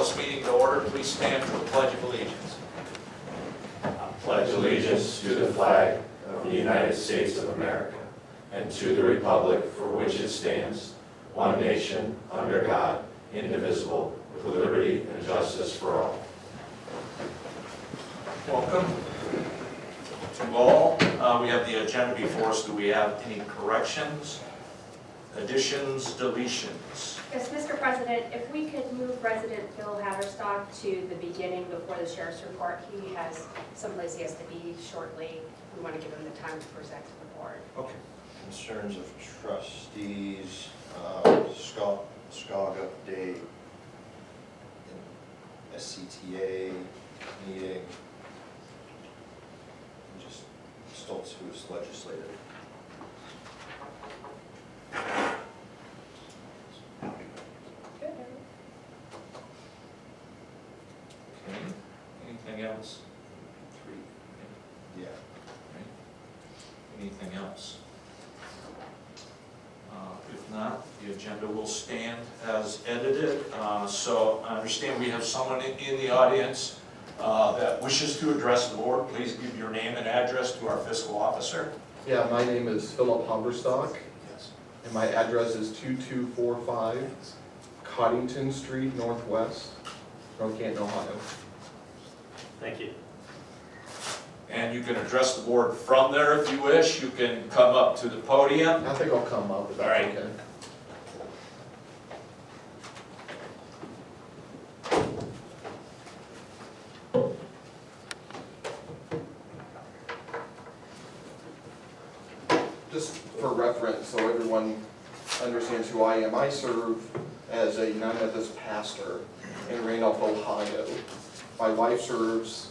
this meeting to order. Please stand for the Pledge of Allegiance. I pledge allegiance to the flag of the United States of America and to the republic for which it stands, one nation, under God, indivisible, with liberty and justice for all. Welcome to all. We have the agenda before us. Do we have any corrections, additions, deletions? Yes, Mr. President, if we could move Resident Phil Haverstock to the beginning before the sheriff's report. He has someplace he has to be shortly. We want to give him the time to present to the board. Okay. Concerns of trustees, SCOG update, SCTA meeting, and just Stoltz, who is legislative. Good. Okay. Anything else? Yeah. Anything else? If not, the agenda will stand as edited. So I understand we have someone in the audience that wishes to address the board. Please give your name and address to our fiscal officer. Yeah, my name is Philip Haverstock, Yes. and my address is 2245 Coddington Street Northwest, North Canton, Ohio. Thank you. And you can address the board from there if you wish. You can come up to the podium. I think I'll come up if All that's right. okay. Just for reference, so everyone understands who I am, I serve as a non-Methodist pastor in Randolph, Ohio. My wife serves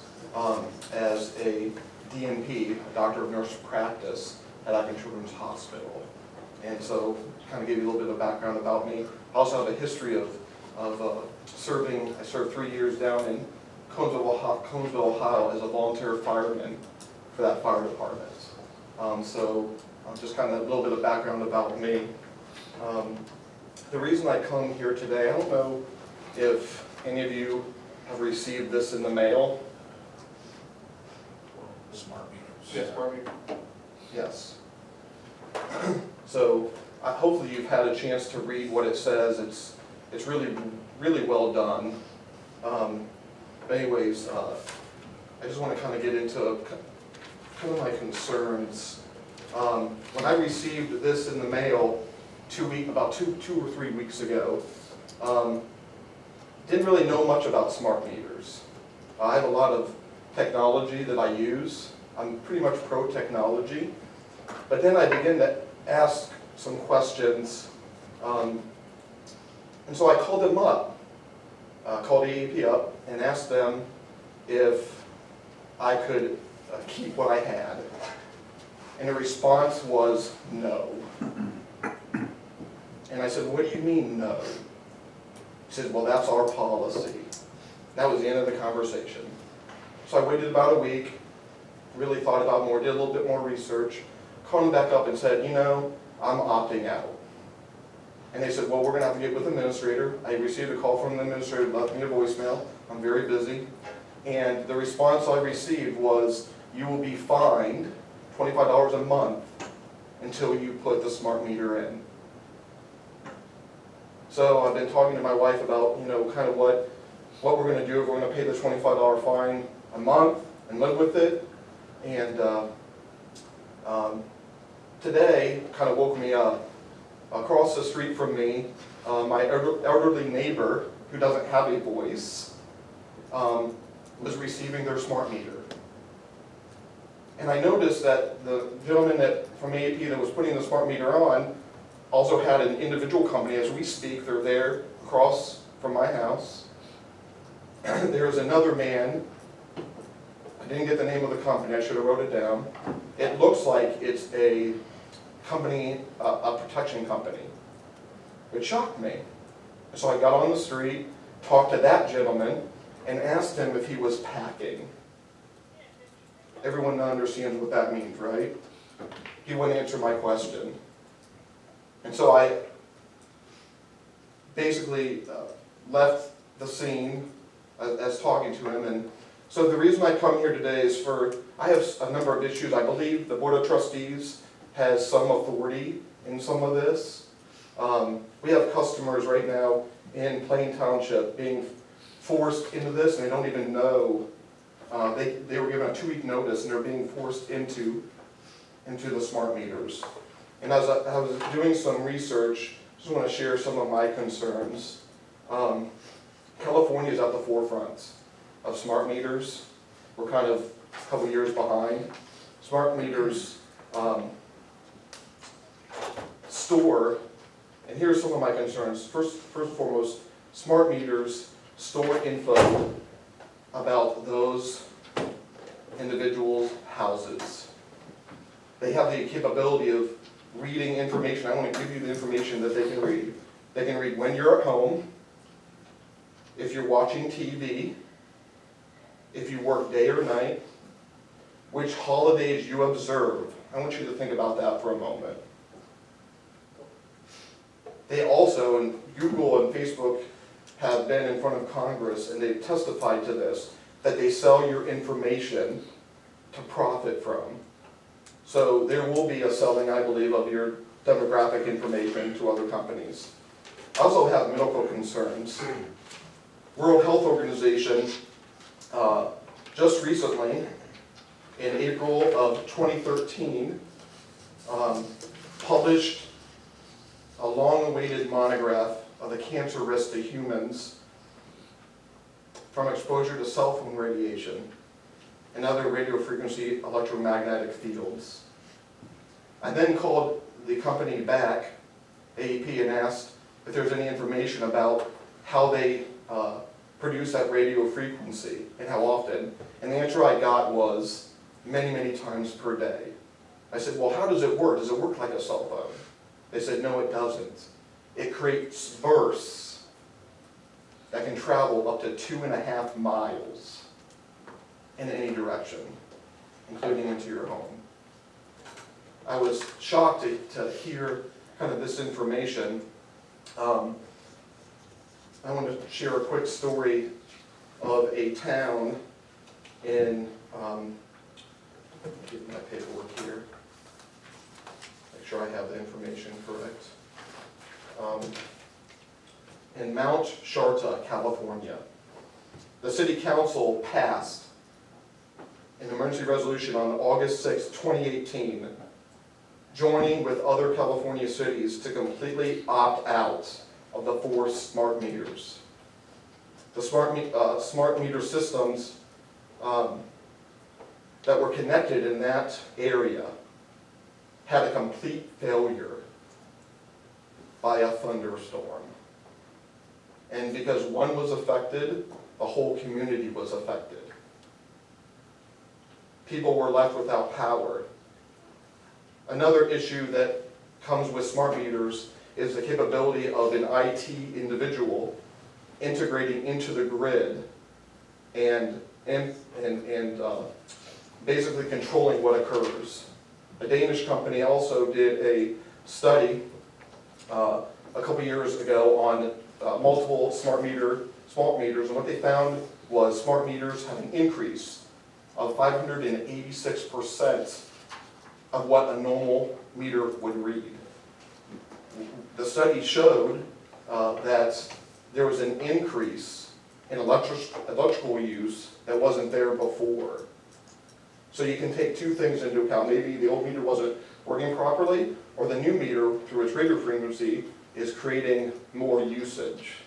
as a DNP, a doctor of nurse practice, at Akron Children's Hospital. And so, kind of give you a little bit of background about me. I also have a history of serving. I served 3 years down in Conesville, Ohio as a volunteer fireman for that fire department. Just kind of a little bit of background about me. The reason I come here today, I don't know if any of you have received this in the mail. Smart meters. Yes. Yes. So hopefully you've had a chance to read what it says. It's really, really well done. But anyways, I just want to kind of get into kind of my concerns. When I received this in the mail about two or 3 weeks ago, didn't really know much about smart meters. I have a lot of technology that I use. I'm pretty much pro-technology. But then I began to ask some questions. And so I called them up, called EAP up, and asked them if I could keep what I had. And the response was no. And I said, what do you mean no? He said, well, that's our policy. That was the end of the conversation. So I waited about a week, really thought about more, did a little bit more research, called him back up and said, you know, I'm opting out. And they said, well, we're going to have to get with the administrator. I received a call from the administrator, left me a voicemail. I'm very busy. And the response I received was, you will be fined $25 a month until you put the smart meter in. So I've been talking to my wife about, you know, kind of what we're going to do, if we're going to pay the $25 fine a month and live with it. And today kind of woke me up. Across the street from me, my elderly neighbor, who doesn't have a voice, was receiving their smart meter. And I noticed that the gentleman from AAP that was putting the smart meter on also had an individual company. As we speak, they're there across from my house. There's another man. I didn't get the name of the company. I should have wrote it down. It looks like it's a company, a protection company. It shocked me. So I got on the street, talked to that gentleman, and asked him if he was packing. Everyone understands what that means, right? He wouldn't answer my question. And so I basically left the scene as talking to him. And so the reason I come here today is I have a number of issues. I believe the Board of Trustees has some authority in some of this. We have customers right now in Plain Township being forced into this, and they don't even know. They were given a 2-week notice, and they're being forced into the smart meters. And as I was doing some research, just want to share some of my concerns. California is at the forefront of smart meters. We're kind of a couple years behind. Smart meters store, and here's some of my concerns. First and foremost, smart meters store info about those individuals' houses. They have the capability of reading information. I want to give you the information that they can read. They can read when you're at home, if you're watching TV, if you work day or night, which holidays you observe. I want you to think about that for a moment. They also, and Google and Facebook have been in front of Congress, and they've testified to this, that they sell your information to profit from. So there will be a selling, I believe, of your demographic information to other companies. I also have medical concerns. World Health Organization just recently, in April of 2013, published a long-awaited monograph of the cancer risk to humans from exposure to cell phone radiation and other radio frequency electromagnetic fields. I then called the company back, AEP, and asked if there's any information about how they produce that radio frequency and how often. And the answer I got was many, many times per day. I said, well, how does it work? Does it work like a cell phone? They said, no, it doesn't. It creates bursts that can travel up to 2.5 miles in any direction, including into your home. I was shocked to hear kind of this information. I want to share a quick story of a town in, get my paperwork here, make sure I have the information correct. In Mount Sharta, California, the city council passed an emergency resolution on August 6, 2018, joining with other California cities to completely opt out of the 4 smart meters. The smart meter systems that were connected in that area had a complete failure by a thunderstorm. And because one was affected, the whole community was affected. People were left without power. Another issue that comes with smart meters is the capability of an IT individual integrating into the grid and basically controlling what occurs. A Danish company also did a study a couple years ago on multiple smart meters, and what they found was smart meters have an increase of 586% of what a normal meter would read. The study showed that there was an increase in electrical use that wasn't there before. So you can take 2 things into account. Maybe the old meter wasn't working properly, or the new meter, through its radio frequency, is creating more usage.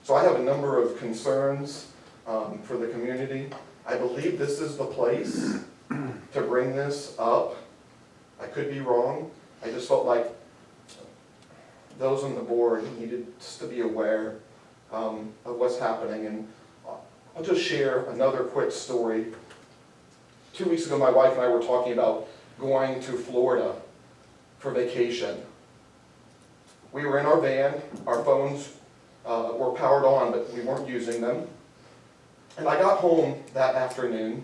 So I have a number of concerns for the community. I believe this is the place to bring this up. I could be wrong. I just felt like those on the board needed just to be aware of what's happening. And I'll just share another quick story. 2 weeks ago, my wife and I were talking about going to Florida for vacation. We were in our van. Our phones were powered on, but we weren't using them. And I got home that afternoon,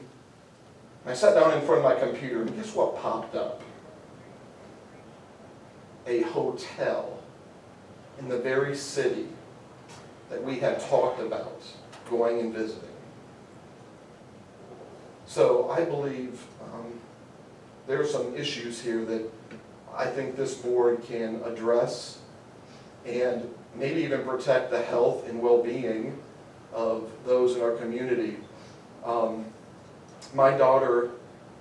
and I sat down in front of my computer, and guess what popped up? A hotel in the very city that we had talked about going and visiting. So I believe there are some issues here that I think this board can address and maybe even protect the health and well-being of those in our community. My daughter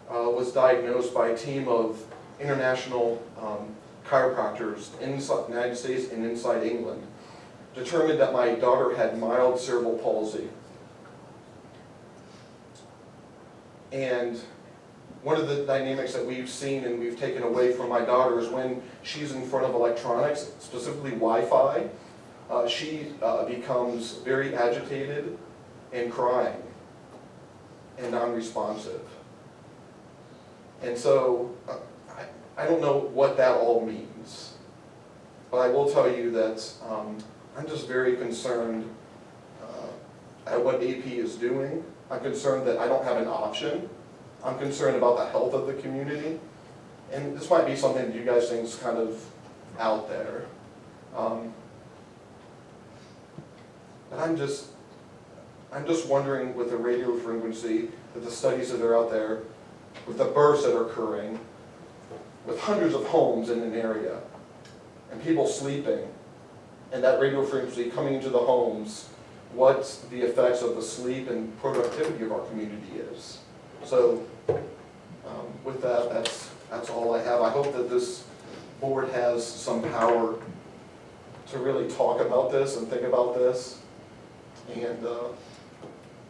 was diagnosed by a team of international chiropractors inside the United States and inside England, determined that my daughter had mild cerebral palsy. And one of the dynamics that we've seen and we've taken away from my daughter is when she's in front of electronics, specifically Wi-Fi, she becomes very agitated and crying and non-responsive. And so I don't know what that all means, but I will tell you that I'm just very concerned at what AP is doing. I'm concerned that I don't have an option. I'm concerned about the health of the community. And this might be something that you guys think is kind of out there. But I'm just wondering with the radio frequency, with the studies that are out there, with the births that are occurring, with hundreds of homes in an area, and people sleeping, and that radio frequency coming into the homes, what the effects of the sleep and productivity of our community is. So with that, that's all I have. I hope that this board has some power to really talk about this and think about this, and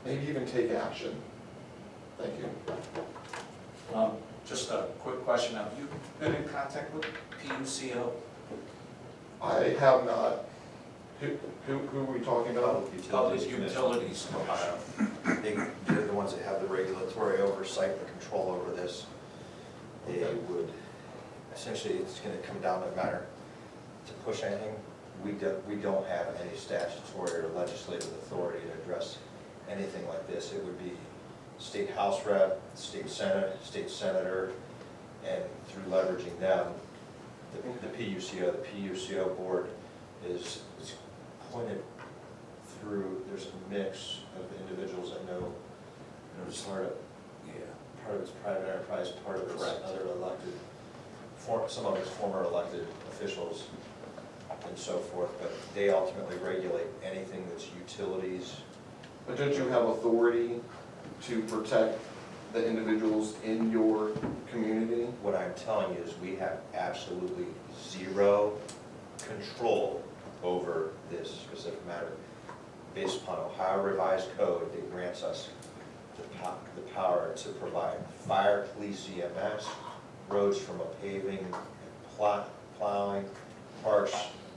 maybe even take action. Thank you. Just a quick question, have you been in contact with PUCO? I have not. Who are we talking about? Public Utilities Commission. They're the ones that have the regulatory oversight and control over this. They would, essentially, it's going to come down to a matter to push anything. We don't have any statutory or legislative authority to address anything like this. It would be state house rep, state senate, state senator, and through leveraging them, the PUCO board is appointed through, there's a mix of individuals that know, part of it's private enterprise, part of it's other elected, some of it's former elected officials and so forth, but they ultimately regulate anything that's utilities. But don't you have authority to protect the individuals in your community? What I'm telling you is we have absolutely zero control over this specific matter. Based upon Ohio Revised Code, that grants us the power to provide fire, police, EMS, roads from a paving, plowing, parks,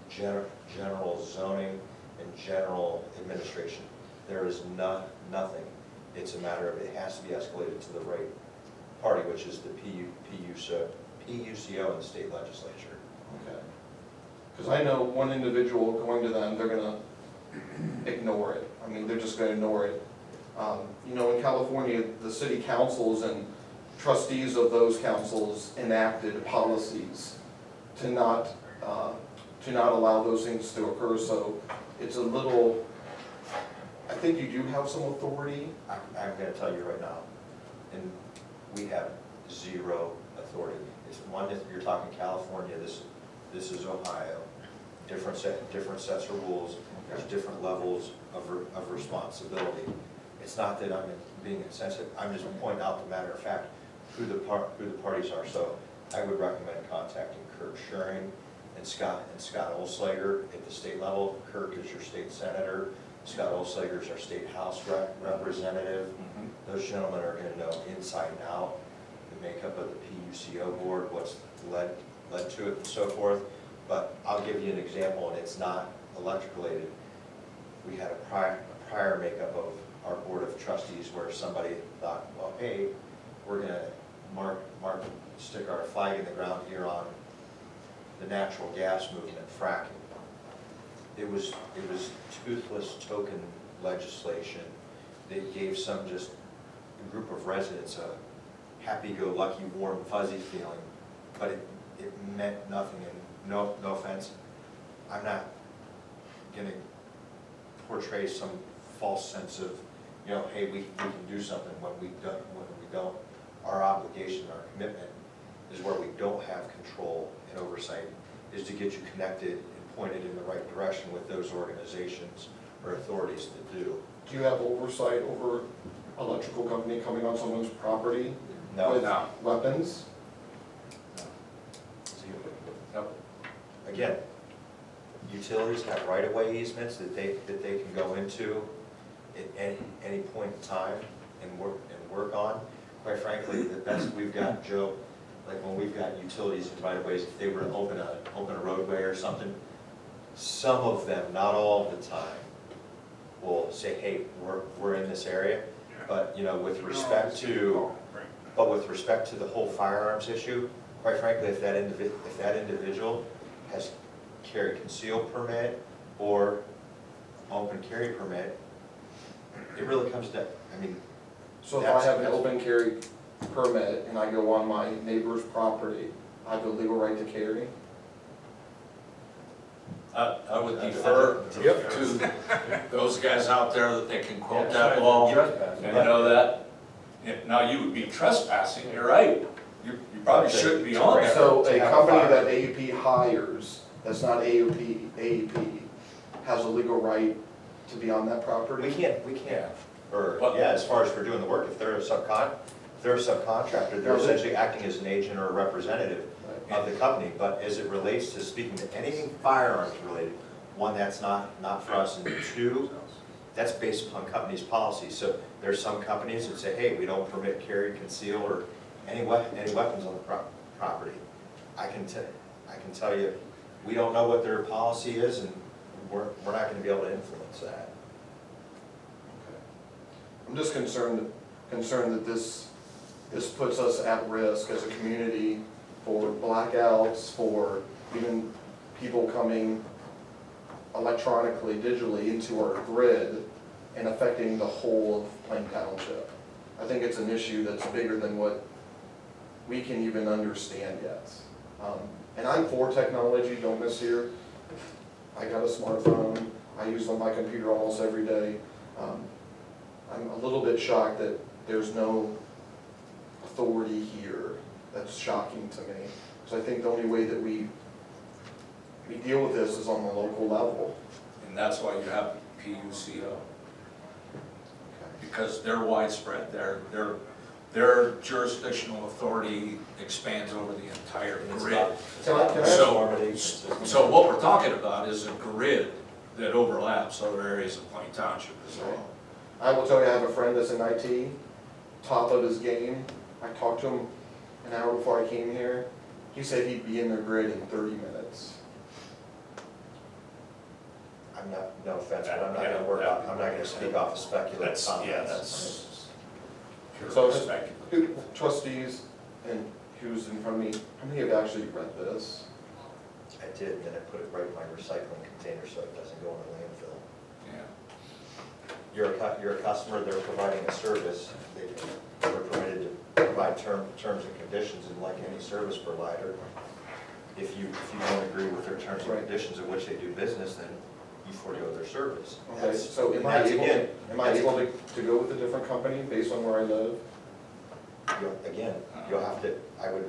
general zoning, and general administration. There is nothing. It's a matter of it has to be escalated to the right party, which is the PUCO in the state legislature. Okay. Because I know one individual going to them, they're going to ignore it. I mean, they're just going to ignore it. You know, in California, the city councils and trustees of those councils enacted policies to not allow those things to occur. So it's a little, I think you do have some authority. I'm going to tell you right now, and we have zero authority. It's one, if you're talking California, this is Ohio. Different sets of rules. There's different levels of responsibility. It's not that I'm being insensitive. I'm just pointing out the matter of fact who the parties are. So I would recommend contacting Kirk Schuring and Scott Olslager at the state level. Kirk is your state senator. Scott Olslager is our state house representative. Those gentlemen are going to know inside and out the makeup of the PUCO board, what's led to it and so forth. But I'll give you an example, and it's not electric related. We had a prior makeup of our board of trustees where somebody thought, well, hey, we're going to stick our flag in the ground here on the natural gas movement, fracking. It was toothless token legislation that gave some just a group of residents a happy-go-lucky, warm, fuzzy feeling, but it meant nothing. And no offense, I'm not going to portray some false sense of, you know, hey, we can do something when we don't. Our obligation, our commitment is where we don't have control and oversight, is to get you connected and pointed in the right direction with those organizations or authorities that do. Do you have oversight over electrical company coming on someone's property No. with No. weapons? Nope. Again, utilities have right-of-way easements that they can go into at any point in time and work on. Quite frankly, we've got, Joe, like when we've got utilities and right-of-ways, if they were to open a roadway or something, some of them, not all of the time, will say, hey, we're in this area. But, you know, with respect to the whole firearms issue, quite frankly, if that individual has carry concealed permit or open carry permit, it really comes to, I mean. So if I have an open carry permit and I go on my neighbor's property, I have the legal right to carry? I would defer to those guys out there that they can quote that law and know that. Now, you would be trespassing, you're right. You probably shouldn't be on there. So a company that AEP hires, that's not AEP, has a legal right to be on that property? We can't, or, yeah, as far as for doing the work, if they're a subcontractor, they're essentially acting as an agent or a representative of the company. But as it relates to speaking to anything firearms related, one, that's not for us, and two, that's based upon company's policy. So there's some companies that say, hey, we don't permit carry, conceal, or any weapons on the property. I can tell you, we don't know what their policy is, and we're not gonna be able to influence that. I'm just concerned that this puts us at risk as a community for blackouts, for even people coming electronically, digitally into our grid and affecting the whole of Plain Township. I think it's an issue that's bigger than what we can even understand yet. And I'm for technology, don't miss here. I got a smartphone, I use on my computer almost every day. I'm a little bit shocked that there's no authority here. That's shocking to me. So I think the only way that we deal with this is on the local level. And that's why you have PUCO. Because they're widespread, their jurisdictional authority expands over the entire grid. Can I So what we're talking about is a grid that overlaps other areas of Plain Township as well. I will tell you, I have a friend that's in IT, top of his game. I talked to him an hour before I came here. He said he'd be in their grid in 30 minutes. I'm not, no offense, but I'm not gonna speak off of speculative comments. That's pure So, speculative. trustees and who's in front of me, how many have actually read this? I did, and then I put it right in my recycling container so it doesn't go in the landfill. Yeah. You're a customer, they're providing a service, they're permitted to provide terms and conditions, and like any service provider, if you don't agree with their terms and Right. conditions in which they do business, then you forego their service. Okay, so am I able to go with a different company based on where I live? You'll have to, I would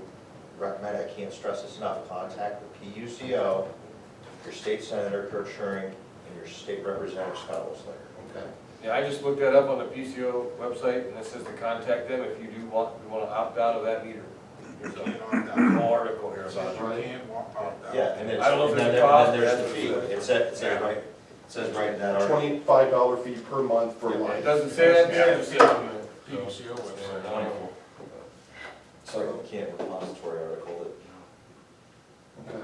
recommend, I can't stress this enough, contact the PUCO, your state senator, Kurt Scheuring, and your state representative, Scott Osler. Okay. Yeah, I just looked that up on the PCO website, and it says to contact them if you do want to opt out of that meter. There's a whole article here about it. Right. Yeah, and it's, I don't know if and then there's a cost, there's the that's fee. what it It says right in that article. $25 fee per month for It life. doesn't say that there, it's on the PUCO website. wonderful. So you can't repository article Okay.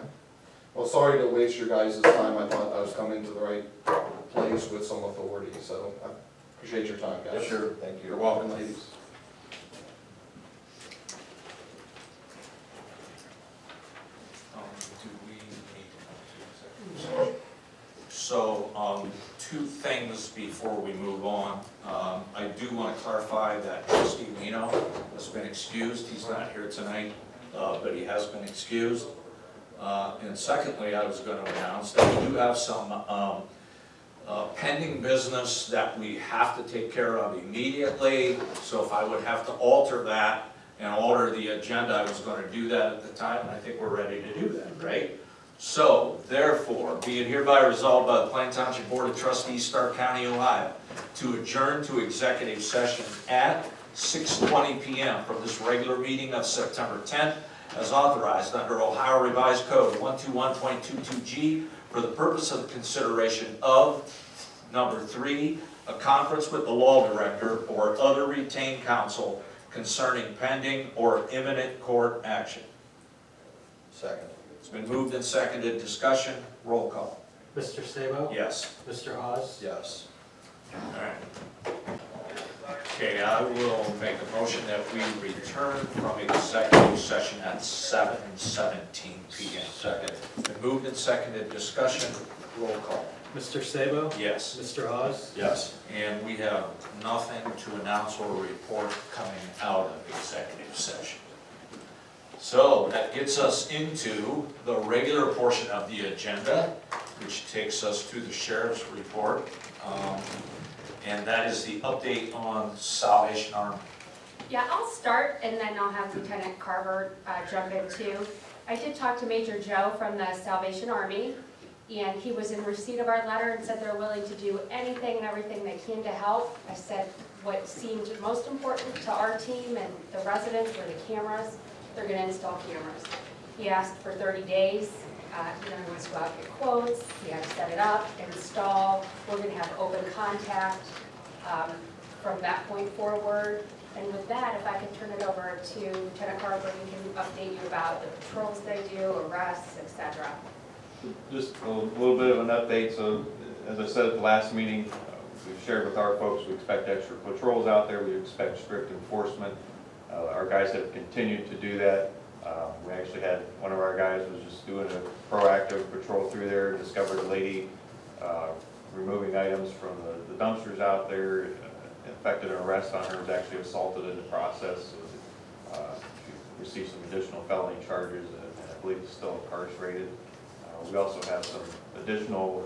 Well, sorry to waste your guys' time. I thought I was coming to the right place with some authority, so I appreciate your time, guys. Sure. that, thank you. You're welcome. And ladies. Do we need to executive session? So, two things before we move on. I do want to clarify that trustee Lino has been excused. He's not here tonight, but he has been excused. And secondly, I was going to announce that we do have some pending business that we have to take care of immediately. So if I would have to alter that and alter the agenda, I was going to do that at the time, and I think we're ready to do that, right? So therefore, be it hereby resolved by the Plain Township Board of Trustees, Stark County, Ohio, to adjourn to executive session at 6:20 PM from this regular meeting of September 10th, as authorized under Ohio Revised Code 121.22G, for the purpose of consideration of, number 3, a conference with the law director or other retained counsel concerning pending or imminent court action. Second. It's been moved and seconded. Discussion, roll call. Mr. Sabo? Yes. Mr. Hawes? Yes. All right. Okay, I will make a motion that we return from executive session at 7:17 PM. Second. Been moved and seconded. Discussion, roll call. Mr. Sabo? Yes. Mr. Hawes? Yes. And we have nothing to announce or report coming out of executive session. So that gets us into the regular portion of the agenda, which takes us to the sheriff's report. And that is the update on Salvation Army. Yeah, I'll start and then I'll have Lieutenant Carver jump in too. I did talk to Major Joe from the Salvation Army, and he was in receipt of our letter and said they're willing to do anything and everything they can to help. I said what seemed most important to our team and the residents were the cameras. They're gonna install cameras. He asked for 30 days. He wants to go out and get quotes. He had to set it up, install. We're gonna have open contact from that point forward. And with that, if I could turn it over to Lieutenant Carver, he can update you about the patrols they do, arrests, etc. Just a little bit of an update. So as I said at the last meeting, we've shared with our folks, we expect extra patrols out there. We expect strict enforcement. Our guys have continued to do that. We actually had one of our guys was just doing a proactive patrol through there, discovered a lady removing items from the dumpsters out there, effected an arrest on her, was actually assaulted in the process. She received some additional felony charges and I believe is still incarcerated. We also have some additional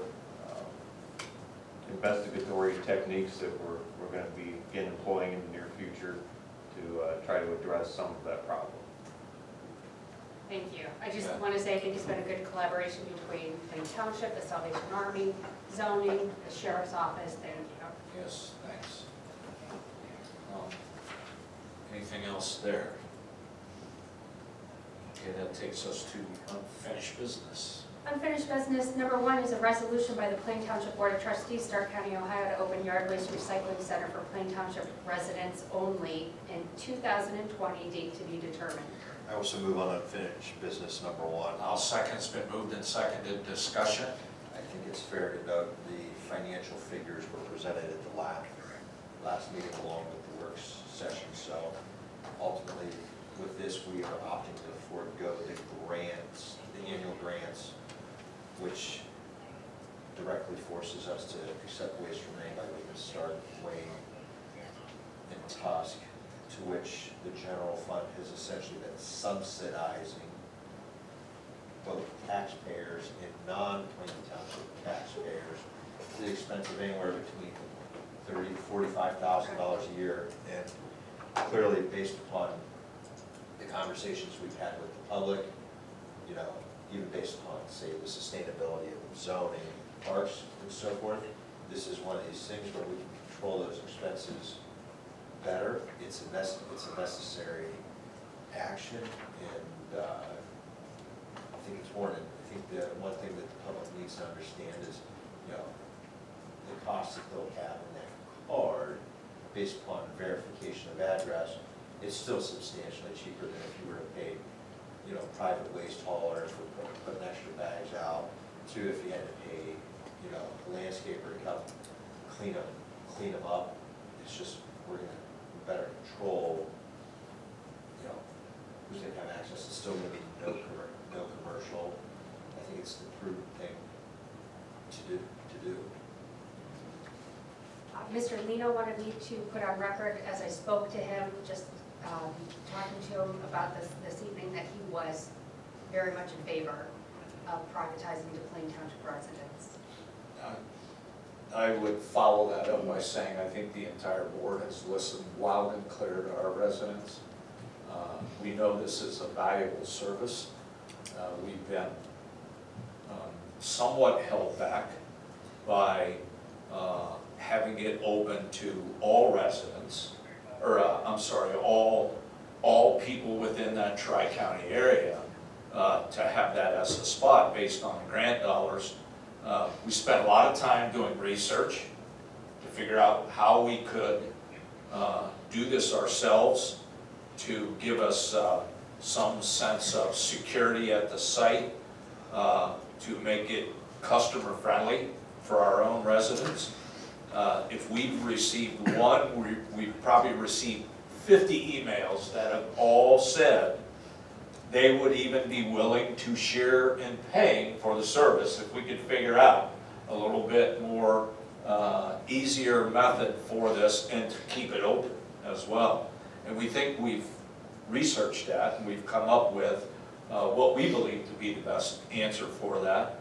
investigatory techniques that we're going to begin employing in the near future to try to address some of that problem. Thank you. I just want to say I think it's been a good collaboration between Plain Township, the Salvation Army, zoning, the sheriff's office. Thank you. Yes, thanks. Anything else there? Okay, that takes us to unfinished business. Unfinished business, number 1 is a resolution by the Plain Township Board of Trustees, Stark County, Ohio, to open yard waste recycling center for Plain Township residents only in 2020, date to be determined. I also move on unfinished business number 1. I'll second. It's been moved and seconded. Discussion. I think it's fair to note the financial figures were presented at the last meeting along with the work session. So ultimately, with this, we are opting to forego the grants, the annual grants, which directly forces us to accept waste from anybody we can start Wayne and Tusk, to which the general fund has essentially been subsidizing both taxpayers and non-Plain Township taxpayers to the expense of anywhere between $30,000 to $45,000 a year. And clearly, based upon the conversations we've had with the public, even based upon, say, the sustainability of zoning, parks, and so forth, this is one of these things where we can control those expenses better. It's a necessary action, and I think it's warranted. I think the one thing that the public needs to understand is, the cost that they'll have in that card, based upon verification of address, it's still substantially cheaper than if you were to pay, private waste haulers for putting extra bags out, to if you had to pay, a landscaper to come clean them up. It's just, we're going to better control, who's going to have access. It's still going to be no commercial. I think it's the prudent thing to do. Mr. Lino wanted me to put on record, as I spoke to him, just talking to him about this evening, that he was very much in favor of privatizing to Plain Township residents. I would follow that up by saying, I think the entire board has listened loud and clear to our residents. We know this is a valuable service. We've been somewhat held back by having it open to all residents, or I'm sorry, all people within that tri-county area to have that as a spot based on the grant dollars. We spent a lot of time doing research to figure out how we could do this ourselves to give us some sense of security at the site, to make it customer friendly for our own residents. If we've received one, we've probably received 50 emails that have all said they would even be willing to share in paying for the service if we could figure out a little bit more easier method for this and to keep it open as well. And we think we've researched that and we've come up with what we believe to be the best answer for that.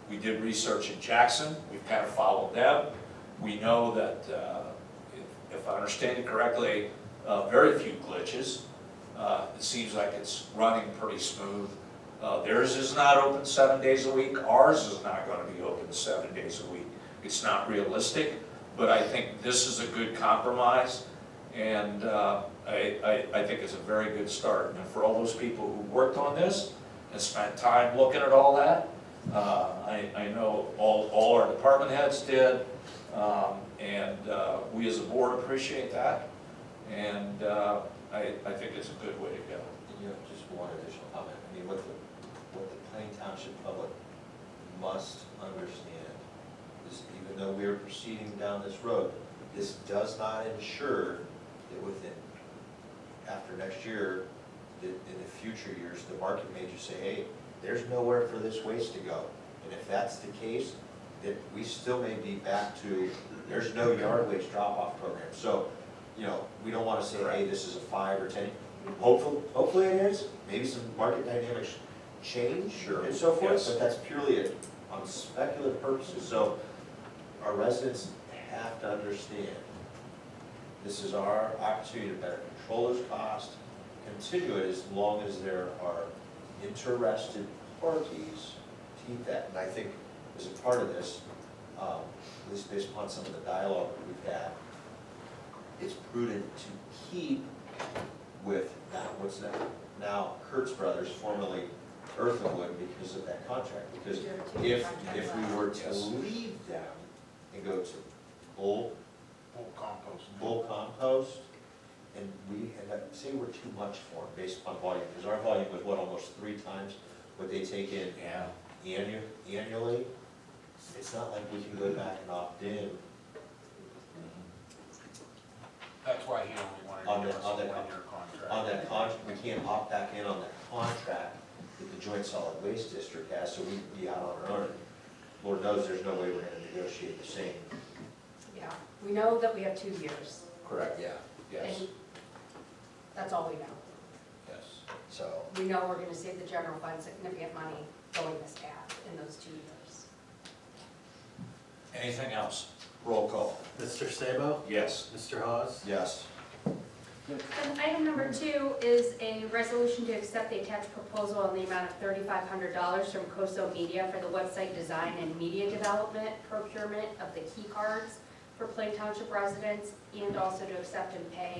We did research in Jackson, we've kind of followed them. We know that, if I understand it correctly, very few glitches. It seems like it's running pretty smooth. Theirs is not open 7 days a week, ours is not going to be open 7 days a week. It's not realistic, but I think this is a good compromise, and I think it's a very good start. And for all those people who worked on this and spent time looking at all that, I know all our department heads did, and we as a board appreciate that, and I think it's a good way to go. You know, just one additional comment. I mean, what the Plain Township public must understand is, even though we are proceeding down this road, this does not ensure that after next year, that in the future years, the market may just say, hey, there's nowhere for this waste to go. And if that's the case, that we still may be back to, there's no yard waste drop-off program. So, you know, we don't want to say, hey, this is a 5 or 10. Hopefully it is. Maybe some market dynamics change and so forth, Yes. but that's purely on speculative purposes. So our residents have to understand this is our opportunity to better control those costs, continue it as long as there are interested parties to eat that. And I think as a part of this, at least based upon some of the dialogue that we've had, it's prudent to keep with what's that now Kurtz Brothers, formerly Earthenwood, because of that contract. Because if we were to leave them and go to bull compost, and we end up, say we're too much for them based upon volume, because our volume was what, almost 3 times what they take in annually. It's not like we can go back and opt in. That's why he only wanted to give us a 1-year contract. On that contract, we can't opt back in on that contract that the Joint Solid Waste District has, so we'd be out on our own. Lord knows there's no way we're gonna negotiate the same. Yeah, we know that we have 2 years, Correct. Yeah, Yes, and that's all we know. yes. so, We know we're gonna save the general fund significant money going this path in those 2 years. Anything else? Roll call. Mr. Sabo? Yes. Mr. Hawes? yes. And item number 2 is a resolution to accept the attached proposal in the amount of $3,500 from COSO Media for the website design and media development procurement of the key cards for Plain Township residents, and also to accept and pay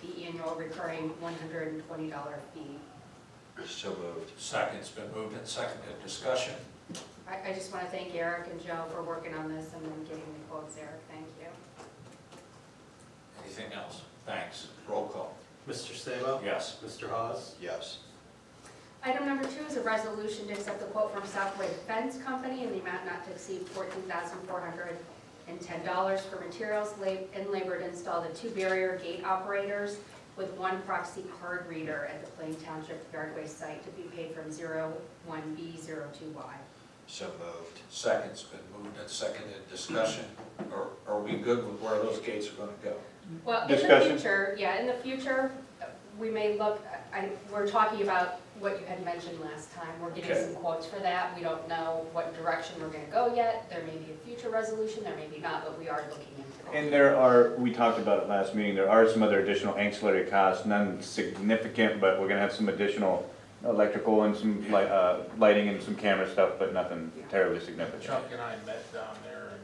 the annual recurring $120 fee. So moved. Second's been moved and seconded. Discussion? I just want to thank Eric and Joe for working on this and then getting the quotes, Eric, thank you. Anything else? Thanks. Roll call. Mr. Sabo? Yes. Mr. Hawes? Yes. Item number 2 is a resolution to accept the quote from Southway Fence Company in the amount not to exceed $14,410 for materials and labor to install the 2 barrier gate operators with 1 proxy card reader at the Plain Township Yardway site to be paid from 01B02Y. So moved. Second's been moved and seconded. Discussion? Or are we good with where those gates are gonna go? Well, in the Discussion. future, we may look, we're talking about what you had mentioned last time. We're getting Okay. some quotes for that. We don't know what direction we're gonna go yet. There may be a future resolution, there may be not, but we are looking into it. And there are, we talked about it last meeting, there are some other additional ancillary costs, none significant, but we're gonna have some additional electrical and some lighting and some camera stuff, but nothing terribly significant. Chuck and I met down there and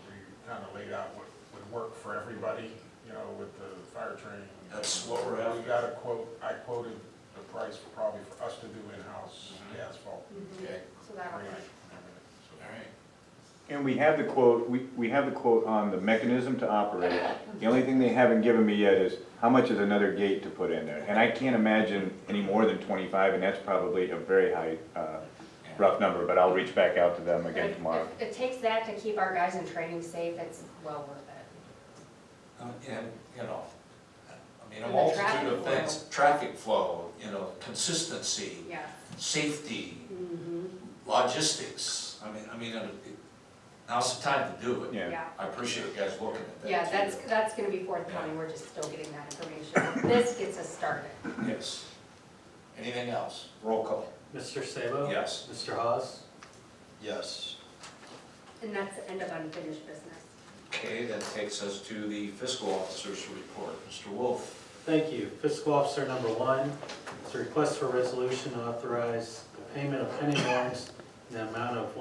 we kind of laid out what would work for everybody, you know, with the fire training. That's what we're We after. got a quote, I quoted the price probably for us to do in-house asphalt. Mhm. Okay, So that'll be. Right. all right. And we have the quote, we have the quote on the mechanism to operate. The only thing they haven't given me yet is how much is another gate to put in there? And I can't imagine any more than 25, and that's probably a very high, rough number, but I'll reach back out to them again If- tomorrow. if it takes that to keep our guys in training safe, it's well worth it. And, you know, I mean, a And the multitude traffic of things, traffic flow, you know, consistency, Yeah. safety, Mhm. logistics. I mean, now's the time to do it. Yeah. Yeah. I appreciate you guys looking at that. Yeah, too. that's gonna be forthcoming. We're just still getting that information. This gets us started. Yes. Anything else? Roll call. Mr. Sabo? Yes. Mr. Hawes? Yes. And that's the end of unfinished business. Okay, that takes us to the fiscal officer's report. Mr. Wolf. Thank you. Fiscal Officer number 1, is a request for a resolution to authorize the payment of penny warrants in the amount of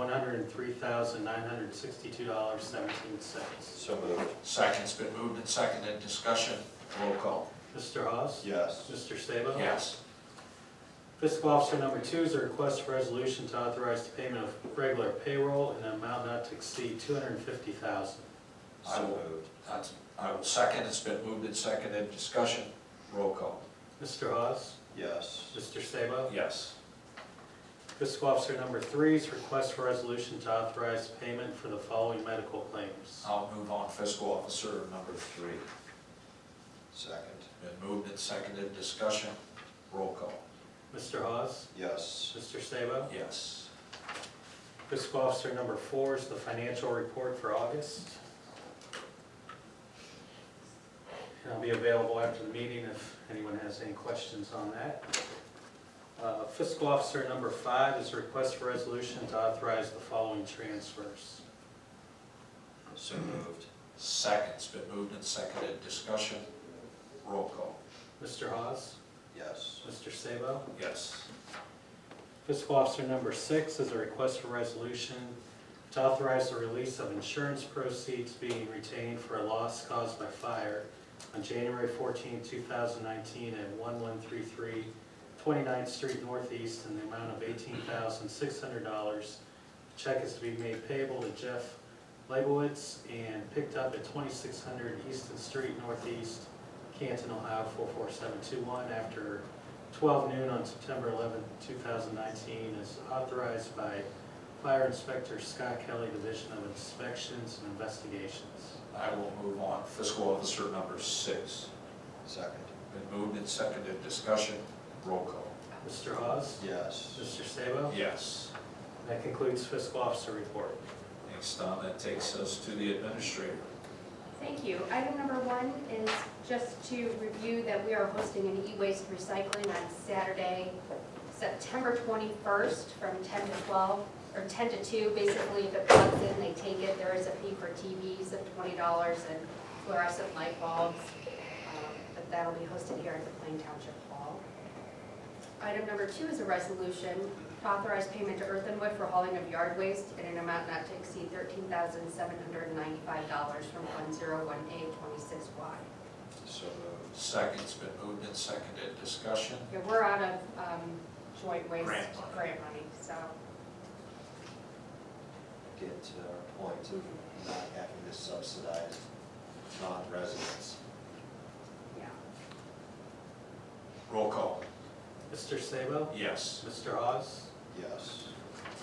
$103,962.17. So moved. Second's been moved and seconded. Discussion. Roll call. Mr. Hawes? Yes. Mr. Sabo? Yes. Fiscal Officer number 2 is a request for resolution to authorize the payment of regular payroll in an amount not to exceed $250,000. I So will, moved. I will second. It's been moved and seconded. Discussion. Roll call. Mr. Hawes? Yes. Mr. Sabo? Yes. Fiscal Officer number 3 is request for resolution to authorize payment for the following medical claims. I'll move on. Fiscal officer number 3. Second. Been moved and seconded. Discussion. Roll call. Mr. Hawes? Yes. Mr. Sabo? Yes. Fiscal Officer number 4 is the financial report for August. And I'll be available after the meeting if anyone has any questions on that. Fiscal Officer number 5 is a request for resolution to authorize the following transfers. So moved. Second's been moved and seconded. Discussion. Roll call. Mr. Hawes? Yes. Mr. Sabo? Yes. Fiscal Officer number 6 is a request for resolution to authorize the release of insurance proceeds being retained for a loss caused by fire on January 14, 2019 at 1133 29th Street Northeast in the amount of $18,600. Check is to be made payable to Jeff Leibowitz and picked up at 2600 Easton Street Northeast, Canton, Ohio 44721 after 12 noon on September 11, 2019, is authorized by Fire Inspector Scott Kelly, Division of Inspections and Investigations. I will move on. Fiscal officer number 6. Second. Been moved and seconded. Discussion. Roll call. Mr. Hawes? Yes. Mr. Sabo? Yes. That concludes fiscal officer report. Thanks, Don. That takes us to the administrator. Thank you. Item number 1 is just to review that we are hosting an e-waste recycling on Saturday, September 21st from 10 to 12, or 10 to 2. Basically, if it plugs in, they take it. There is a fee for TVs of $20 and fluorescent light bulbs, but that'll be hosted here at the Plain Township Hall. Item number 2 is a resolution to authorize payment to Earth and Wood for hauling of yard waste in an amount not to exceed $13,795 from Fund 01A26Y. So moved. Second's been moved and seconded. Discussion. Yeah, we're out of joint waste Grant money. so. Get to our point of not having to subsidize non-residents. Yeah. Roll call. Mr. Sabo? Yes. Mr. Hawes? Yes.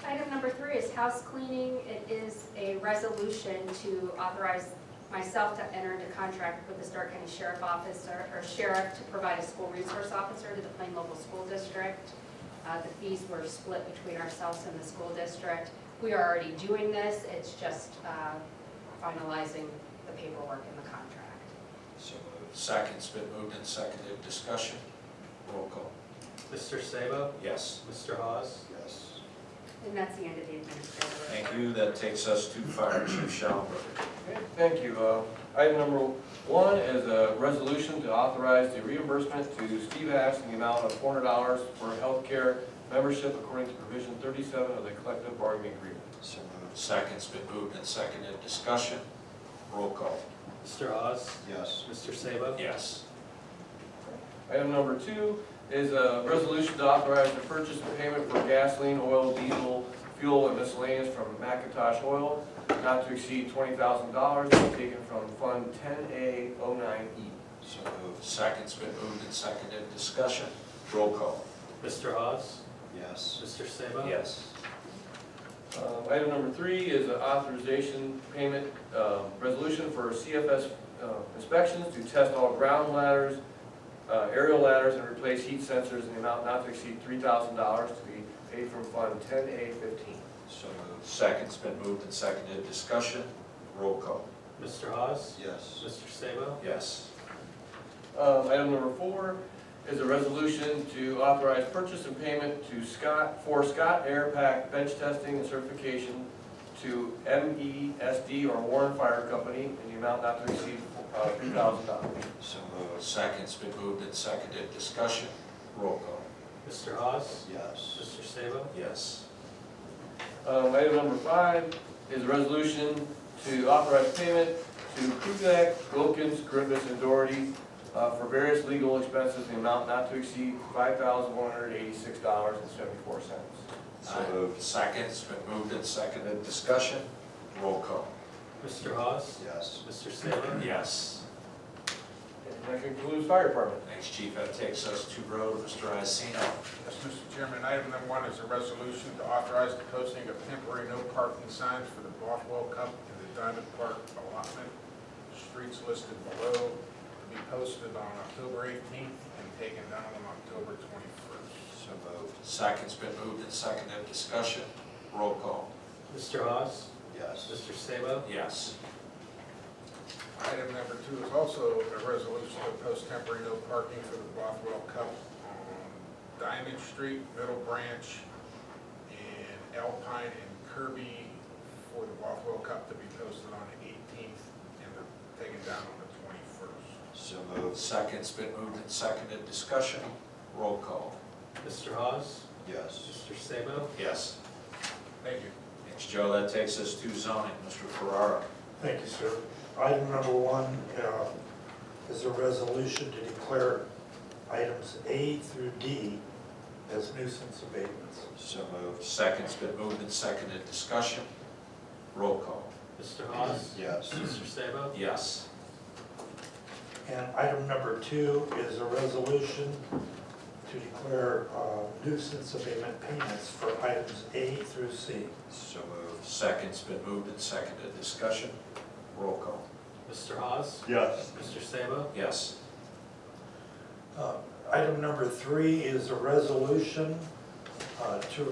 Item number 3 is house cleaning. It is a resolution to authorize myself to enter into contract with the Stark County Sheriff Office or Sheriff to provide a school resource officer to the Plain Local School District. The fees were split between ourselves and the school district. We are already doing this. It's just finalizing the paperwork in the contract. So moved. Second's been moved and seconded. Discussion. Roll call. Mr. Sabo? Yes. Mr. Hawes? Yes. And that's the end of the administrative. Thank you. That takes us to Fire Chief Schellenberg. Okay, thank you. Item number 1 is a resolution to authorize the reimbursement to Steve Ash in the amount of $400 for healthcare membership according to provision 37 of the collective bargaining agreement. So moved. Second's been moved and seconded. Discussion. Roll call. Mr. Hawes? Yes. Mr. Sabo? Yes. Item number 2 is a resolution to authorize the purchase and payment for gasoline, oil, diesel, fuel, and miscellaneous from McIntosh Oil, not to exceed $20,000, to be taken from Fund 10A09E. So moved. Second's been moved and seconded. Discussion. Roll call. Mr. Hawes? Yes. Mr. Sabo? Yes. Item number 3 is an authorization payment resolution for CFS inspections to test all ground ladders, aerial ladders, and replace heat sensors in the amount not to exceed $3,000 to be paid from Fund 10A15. So moved. Second's been moved and seconded. Discussion. Roll call. Mr. Hawes? Yes. Mr. Sabo? Yes. Item number 4 is a resolution to authorize purchase and payment to Scott Air Pack bench testing and certification to MESD or Warren Fire Company in the amount not to exceed $3,000. So moved. Second's been moved and seconded. Discussion. Roll call. Mr. Hawes? Yes. Mr. Sabo? Yes. Item number 5 is a resolution to authorize payment to Kruzak, Wilkins, Griffiths, and Doherty for various legal expenses in the amount not to exceed $5,186.74. So moved. Second's been moved and seconded. Discussion. Roll call. Mr. Hawes? Yes. Mr. Sabo? Yes. And that concludes fire department. Thanks, Chief. That takes us to Road. Mr. Iacino. Yes, Mr. Chairman, item number 1 is a resolution to authorize the posting of temporary no parking signs for the Bothwell Cup in the Diamond Park allotment. Streets listed below to be posted on October 18th and taken down on October 21st. So moved. Second's been moved and seconded. Discussion. Roll call. Mr. Hawes? Yes. Mr. Sabo? Yes. Item number 2 is also a resolution to post temporary no parking for the Bothwell Cup on Diamond Street, Middle Branch, and Alpine and Kirby for the Bothwell Cup to be posted on the 18th and taken down on the 21st. So moved. Second's been moved and seconded. Discussion. Roll call. Mr. Hawes? Yes. Mr. Sabo? Yes. Thank you. Thanks, Joe. That takes us to zoning. Mr. Ferrara. Thank you, sir. Item number 1 is a resolution to declare items A through D as nuisance abatements. So moved. Second's been moved and seconded. Discussion. Roll call. Mr. Hawes? Yes. Mr. Sabo? Yes. And item number 2 is a resolution to declare nuisance abatement payments for items A through C. So moved. Second's been moved and seconded. Discussion. Roll call. Mr. Hawes? Yes. Mr. Sabo? Yes. Item number 3 is a resolution to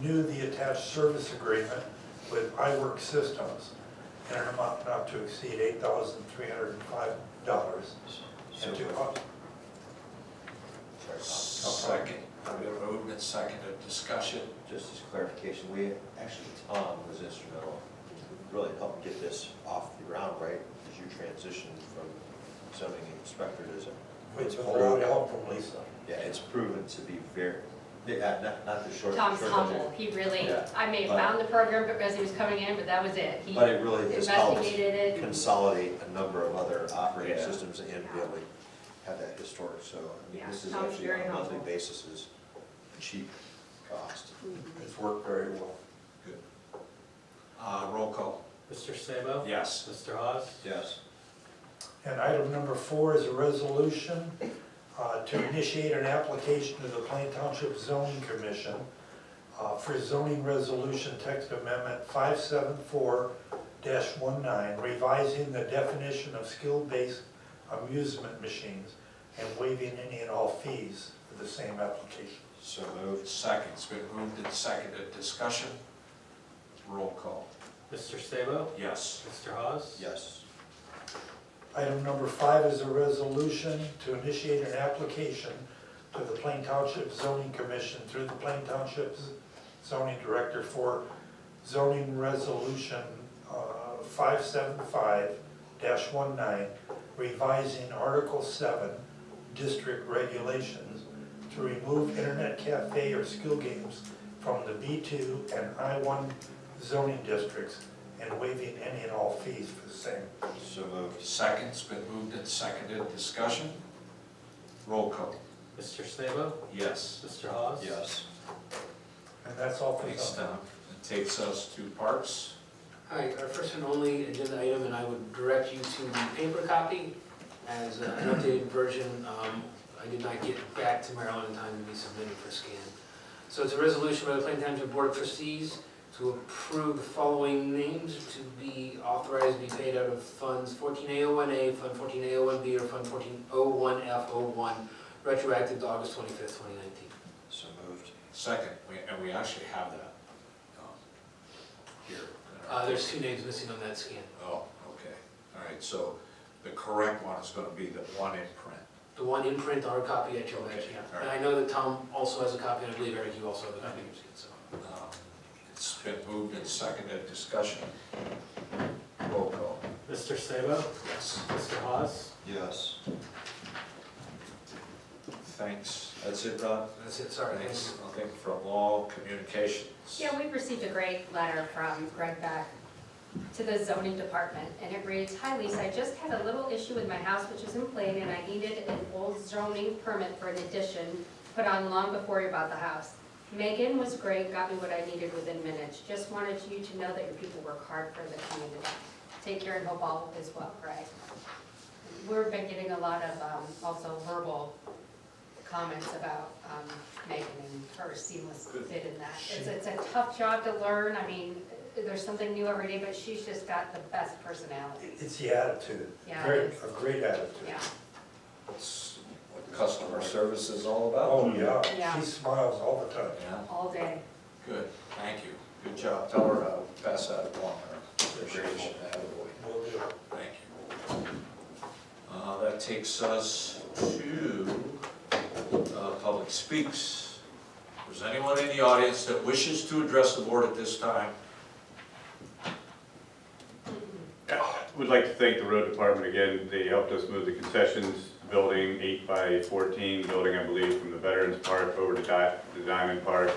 renew the attached service agreement with iWork Systems in an amount not to exceed $8,305. So And to, moved. Second. Been moved and seconded. Discussion. Just as clarification, Tom was instrumental really helping get this off the ground, right? As you transitioned from zoning inspector to with without help from Lisa. yeah, it's proven to be very, not the short. Tom's short humble. He really, Yeah. I may have But- found the program as he was coming in, but that was it. He But it really has helped investigated it. consolate a number of other operating Yeah. systems and really have that historic, so, I mean, Yeah, this is Tom's actually very on a monthly humble. basis is cheap cost. It's worked very well. Good. Roll call. Mr. Sabo? Yes. Mr. Hawes? Yes. And item number 4 is a resolution to initiate an application to the Plain Township Zoning Commission for zoning resolution text amendment 574-19, revising the definition of skill-based amusement machines and waiving any and all fees for the same application. So moved. Second's been moved and seconded. Discussion. Roll call. Mr. Sabo? Yes. Mr. Hawes? Yes. Item number 5 is a resolution to initiate an application to the Plain Township Zoning Commission through the Plain Township Zoning Director for zoning resolution 575-19, revising Article 7, district regulations to remove internet cafe or skill games from the B2 and I1 zoning districts and waiving any and all fees for the same. So moved. Second, it's been moved and seconded, discussion? Roll call. Mr. Sabo? Yes. Mr. Hawes? Yes. And that's all for Thanks, zoning. Tom. It takes us to Parks. Hi, our first and only agenda item, and I would direct you to the paper copy as an updated version. I did not get back to Maryland in time to be submitted for scan. So it's a resolution by the Plain Township Board of Trustees to approve the following names to be authorized to be paid out of funds 14A01A, Fund 14A01B, or Fund 1401F01, retroactive to August 25th, 2019. So moved. Second, and we actually have that here. There's 2 names missing on that scan. Oh, okay. All right, so the correct one is going to be the one in print. The one in print, our copy at your Okay, ledge, yeah. all And right. I know that Tom also has a copy, and I believe Eric, you also have a copy, so. It's been moved and seconded, discussion. Roll call. Mr. Sabo? Yes. Mr. Hawes? Yes. Thanks. That's it, Ron? That's it, sorry. Thanks. Okay, from all communications. Yeah, we received a great letter from Greg Beck to the zoning department, and it reads, "Hi Lisa, I just had a little issue with my house which is in plain, and I needed an old zoning permit for an addition put on long before you bought the house. Megan was great, got me what I needed within minutes. Just wanted you to know that your people work hard for the community. Take care and hope all is well, Greg." We've been getting a lot of also verbal comments about Megan and her seamless fit in that. It's a tough job to learn. I mean, there's something new every day, but she's just got the best personality. It's the attitude. Yeah, Great, it is. a great attitude. Yeah, That's what customer service is all about. Oh, yeah. Yeah. She smiles all the time. Yeah, all day. good, thank you. Good job. Tell her I'll pass that along, her appreciation. Attaboy. Will do. Thank you. That takes us to public speaks. Is there anyone in the audience that wishes to address the board at this time? Would like to thank the road department again. They helped us move the concessions building, 8x14 building, I believe, from the Veterans Park over to the Diamond Park.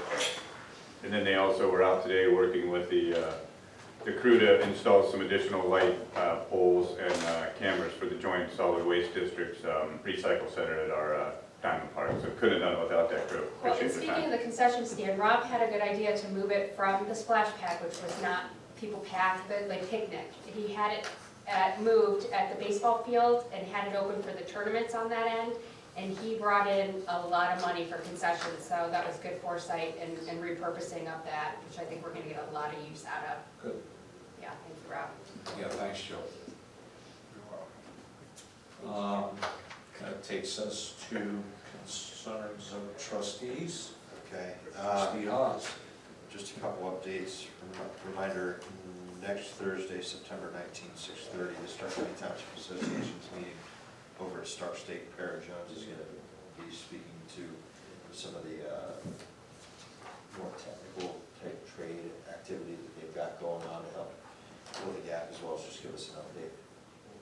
And then they also were out today working with the crew to install some additional light poles and cameras for the Joint Solid Waste District's recycle center at our Diamond Park. So couldn't have done it without that crew. Well, and Appreciate the speaking time. of the concession stand, Rob had a good idea to move it from the splash pad, which was not people packed, but like picnic. He had it moved at the baseball field and had it open for the tournaments on that end. And he brought in a lot of money for concessions, so that was good foresight and repurposing of that, which I think we're gonna get a lot of use out of. Good. Yeah, thank you, Rob. Yeah, thanks, Joe. That takes us to concerns of trustees. Okay. Trustee Hawes. Just a couple updates. Reminder, next Thursday, September 19th, 6:30, the Stark County Township Association's meeting over at Stark State. Para Jones is going to be speaking to some of the more technical type trade activity that they've got going on to help fill the gap, as well as just give us an update,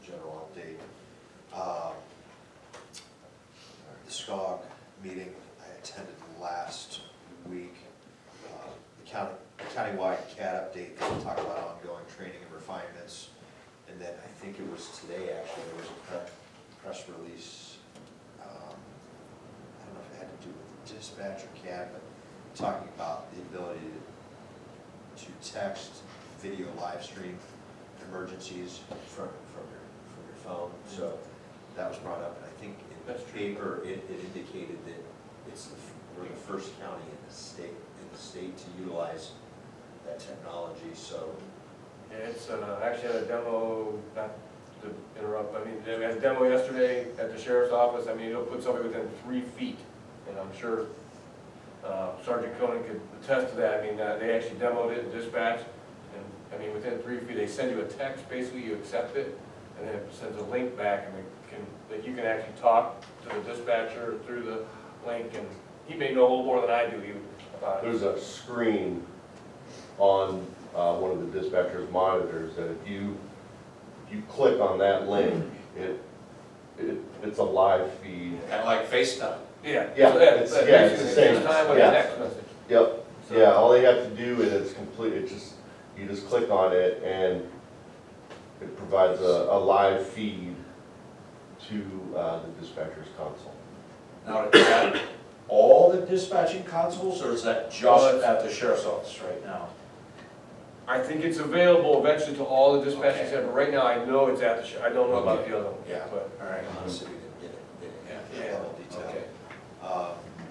general update. The SCOG meeting I attended last week, the countywide CAD update, they talk about ongoing training and refinements. And then I think it was today, actually, there was a press release, I don't know if it had to do with dispatch or CAD, but talking about the ability to text, video live stream emergencies from your phone. So that was brought up, and I think in the paper, it indicated that we're the first county in the state to utilize that technology, so. Yeah, it's, actually had a demo, not to interrupt, I mean, they had a demo yesterday at the sheriff's office. I mean, it'll put somebody within 3 feet, and I'm sure Sergeant Conan could attest to that. I mean, they actually demoed it in dispatch, and, I mean, within 3 feet, they send you a text, basically, you accept it, and then it sends a link back, and that you can actually talk to the dispatcher through the link, and he may know a little more than I do even about it. There's a screen on one of the dispatcher's monitors that if you click on that link, it's a live feed. Kind of like FaceTime. Yeah. Yeah, So it's the same. Time with a Yeah. text message. Yep, yeah, all they have to do is it's complete, you just click on it and it provides a live feed to the dispatcher's console. Now, is that all the dispatching consoles, or is that just at the sheriff's office right now? I think it's available eventually to all the dispatching Okay. centers. Right now, I know it's at the, I don't know about the other one. Yeah. But All right. Honestly, we didn't get it, Yeah. level detail. Okay.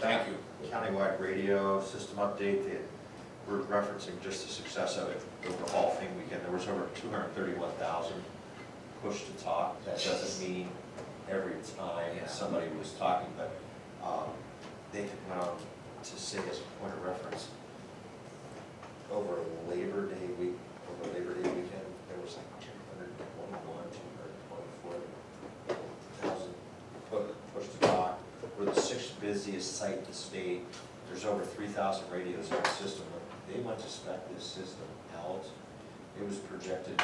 Thank you. Countywide radio system update, we're referencing just the success of it over Hall Fame weekend. There was over 231,000 push to talk. That doesn't mean every time somebody was talking, but they went on to say as a point of reference, over Labor Day weekend, there was like 224,000 push to talk. We're the 6th busiest site in the state. There's over 3,000 radios in the system. When they went to spec this system out, it was projected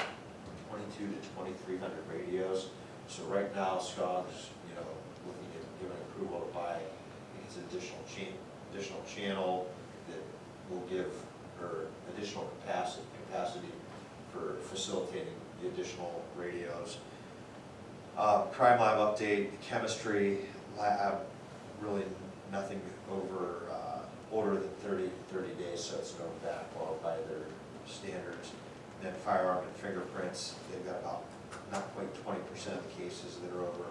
2,200 to 2,300 radios. So right now, SCOG's, looking at giving approval to buy, I think it's additional channel that will give her additional capacity for facilitating the additional radios. Crime lab update, chemistry lab, really nothing older than 30 days, so it's no backlog by their standards. And then firearm and fingerprints, they've got about not quite 20% of the cases that are over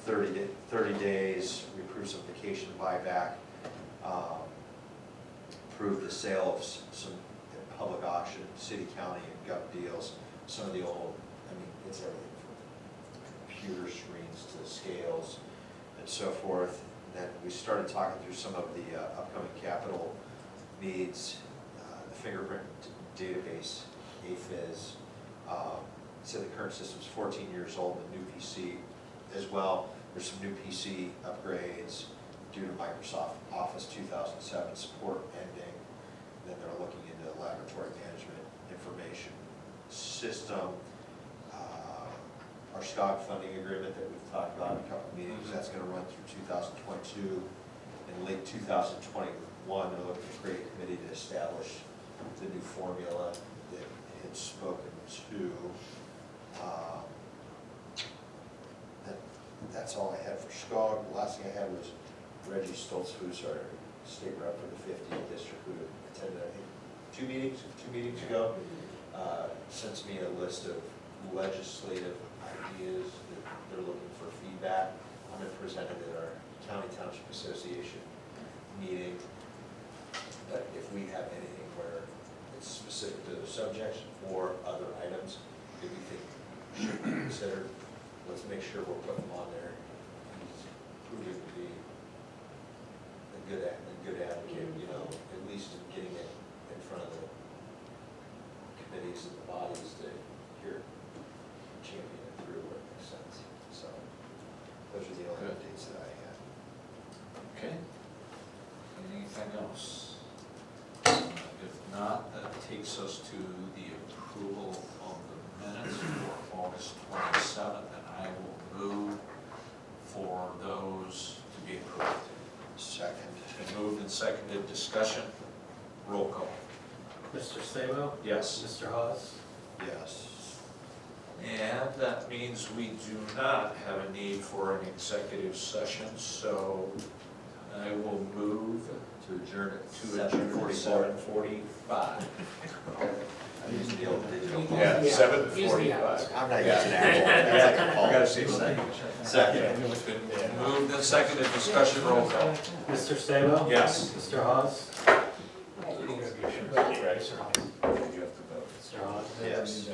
30 days. We approved some vacation buyback, approved the sale of some public auction, city, county, and gov deals. Some of the old, it's everything from computer screens to scales and so forth. And then we started talking through some of the upcoming capital needs, the fingerprint database, AFIS. So the current system's 14 years old, the new PC as well. There's some new PC upgrades due to Microsoft Office 2007 support ending. Then they're looking into laboratory management information system. Our SCOG funding agreement that we've talked about in a couple of meetings, that's going to run through 2022. In late 2021, they're looking to create a committee to establish the new formula that had spoken to. That's all I had for SCOG. The last thing I had was Reggie Stoltz, who's our state rep for the 50th district, who attended, I think, two meetings ago, sends me a list of legislative ideas that they're looking for feedback. I'm going to present it at our County Township Association meeting. But if we have anything where it's specific to the subjects or other items that we think should be considered, let's make sure we're putting them on there. He's proving to be a good advocate, at least in getting it in front of the committees and the bodies to hear champion it through where it makes sense. So those are the only updates that I had. Okay. Anything else? If not, that takes us to the approval of the minutes for August 27th, and I will move for those to be approved. Second. It's been moved and seconded. Discussion. Roll call. Mr. Sabo? Yes. Mr. Hawes? Yes. And that means we do not have a need for an executive session, so I will move To adjourn at to adjourn at 7:45. I'm using the old digital. Yeah, Yeah. 7:45. I'm not Yeah. using Apple. That's like a I gotta say second. Second. It's been moved and seconded. Discussion. Roll call. Mr. Sabo? Yes. Mr. Hawes? Right. Mr. Hawes? Yes.